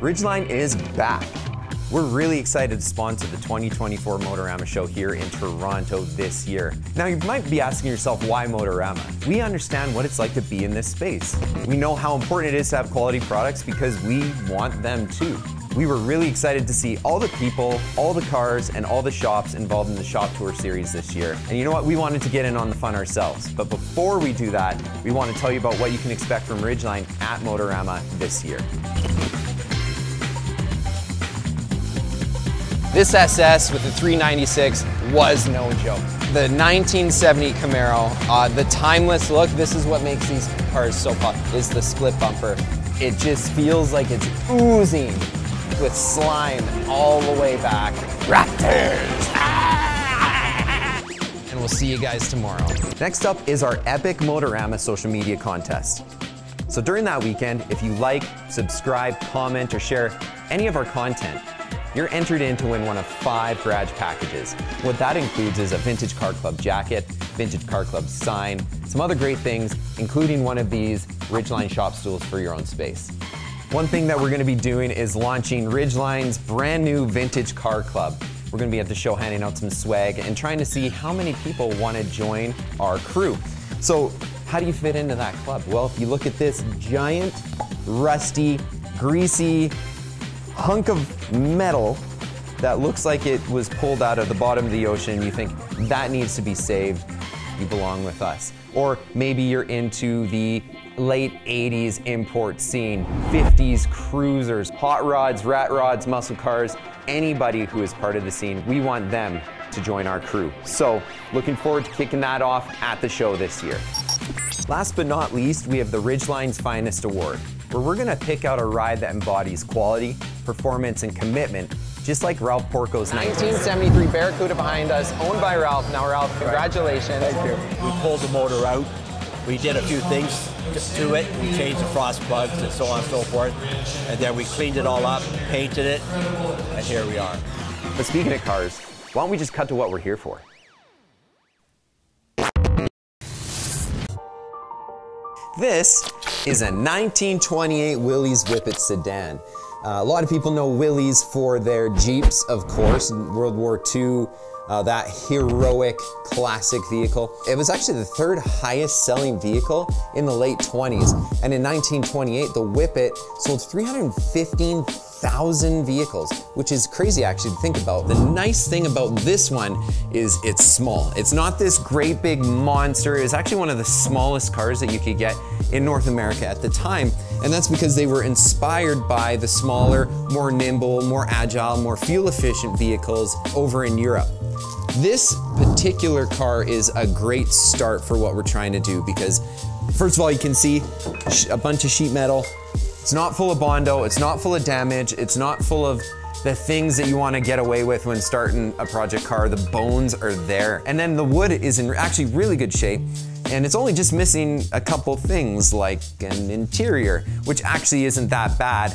Ridgeline is back. We're really excited to sponsor the 2024 Motorama show here in Toronto this year. Now you might be asking yourself, why Motorama? We understand what it's like to be in this space. We know how important it is to have quality products because we want them too. We were really excited to see all the people, all the cars, and all the shops involved in the shop tour series this year. And you know what? We wanted to get in on the fun ourselves. But before we do that, we want to tell you about what you can expect from Ridgeline at Motorama this year. This SS with the 396 was no joke. The 1970 Camaro, the timeless look, this is what makes these cars so popular, is the split bumper. It just feels like it's oozing with slime all the way back. Raptors! Ah! And we'll see you guys tomorrow. Next up is our epic Motorama social media contest. So during that weekend, if you like, subscribe, comment, or share any of our content, you're entered in to win one of 5 garage packages. What that includes is a Vintage Car Club jacket, Vintage Car Club sign, some other great things, including one of these Ridgeline shop stools for your own space. One thing that we're gonna be doing is launching Ridgeline's brand new Vintage Car Club. We're gonna be at the show handing out some swag and trying to see how many people wanna join our crew. So how do you fit into that club? Well, if you look at this giant, rusty, greasy hunk of metal that looks like it was pulled out of the bottom of the ocean, you think that needs to be saved, you belong with us. Or maybe you're into the late 80s import scene, 50s cruisers, hot rods, rat rods, muscle cars, anybody who is part of the scene, we want them to join our crew. So looking forward to kicking that off at the show this year. Last but not least, we have the Ridgeline's Finest Award, where we're gonna pick out a ride that embodies quality, performance, and commitment, just like Ralph Porco's 1973 Barracuda behind us, owned by Ralph. Now Ralph, congratulations. Thank you. We pulled the motor out. We did a few things to it. We changed the frost plugs and so on and so forth. And then we cleaned it all up, painted it, and here we are. But speaking of cars, why don't we just cut to what we're here for? This is a 1928 Willys Whippet sedan. A lot of people know Willys for their Jeeps, of course, in World War II, that heroic classic vehicle. It was actually the 3rd highest selling vehicle in the late 20s. And in 1928, the Whippet sold 315,000 vehicles, which is crazy actually to think about. The nice thing about this one is it's small. It's not this great big monster. It's actually one of the smallest cars that you could get in North America at the time. And that's because they were inspired by the smaller, more nimble, more agile, more fuel efficient vehicles over in Europe. This particular car is a great start for what we're trying to do because, first of all, you can see a bunch of sheet metal. It's not full of Bondo, it's not full of damage, it's not full of the things that you want to get away with when starting a project car. The bones are there. And then the wood is in actually really good shape. And it's only just missing a couple things like an interior, which actually isn't that bad.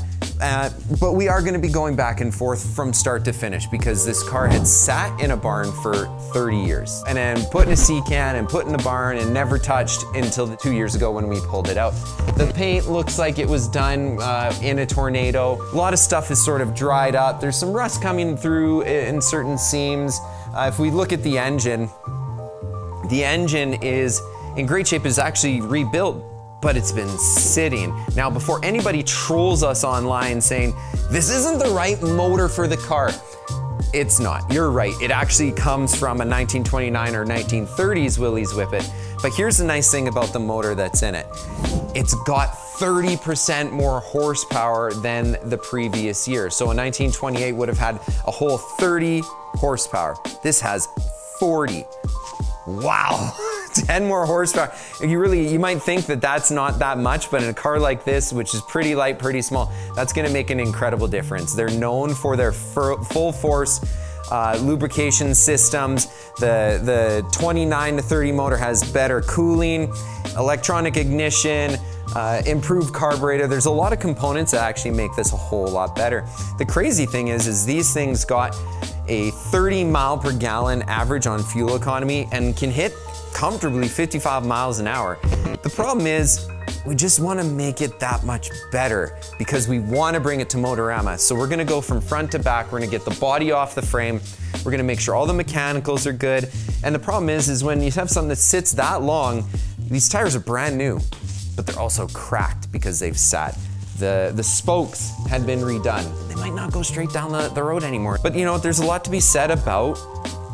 But we are gonna be going back and forth from start to finish because this car had sat in a barn for 30 years and then put in a sea can and put in the barn and never touched until 2 years ago when we pulled it out. The paint looks like it was done in a tornado. A lot of stuff is sort of dried up. There's some rust coming through in certain seams. If we look at the engine is in great shape. It's actually rebuilt, but it's been sitting. Now, before anybody trolls us online saying, this isn't the right motor for the car, it's not. You're right. It actually comes from a 1929 or 1930s Willys Whippet. But here's the nice thing about the motor that's in it. It's got 30% more horsepower than the previous year. So a 1928 would have had a whole 30 horsepower. This has 40. Wow. 10 more horsepower. You might think that that's not that much, but in a car like this, which is pretty light, pretty small, that's gonna make an incredible difference. They're known for their full force lubrication systems. The 29 to 30 motor has better cooling, electronic ignition, improved carburetor. There's a lot of components that actually make this a whole lot better. The crazy thing is these things got a 30 mile per gallon average on fuel economy and can hit comfortably 55 miles an hour. The problem is we just want to make it that much better because we want to bring it to Motorama. So we're going to go from front to back. We're going to get the body off the frame. We're going to make sure all the mechanicals are good. And the problem is when you have something that sits that long, these tires are brand new, but they're also cracked because they've sat. The spokes had been redone. They might not go straight down the road anymore. But you know, there's a lot to be said about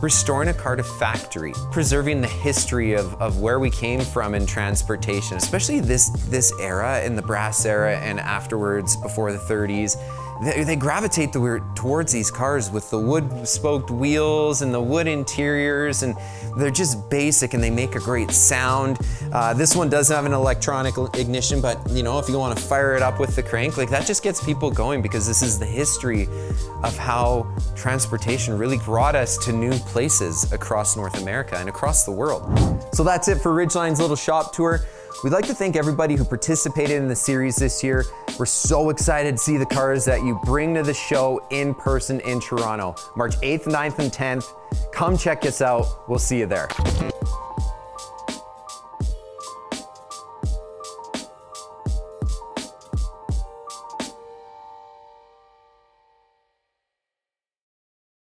restoring a car to factory, preserving the history of where we came from in transportation, especially this era, in the brass era and afterwards, before the 30s. They gravitate towards these cars with the wood spoked wheels and the wood interiors, and they're just basic and they make a great sound. This one does have an electronic ignition, but you know, if you want to fire it up with the crank, like that just gets people going, because this is the history of how transportation really brought us to new places across North America and across the world. So that's it for Ridgeline's little shop tour. We'd like to thank everybody who participated in the series this year. We're so excited to see the cars that you bring to the show in person in Toronto, March 8th, 9th, and 10th. Come check us out. We'll see you there.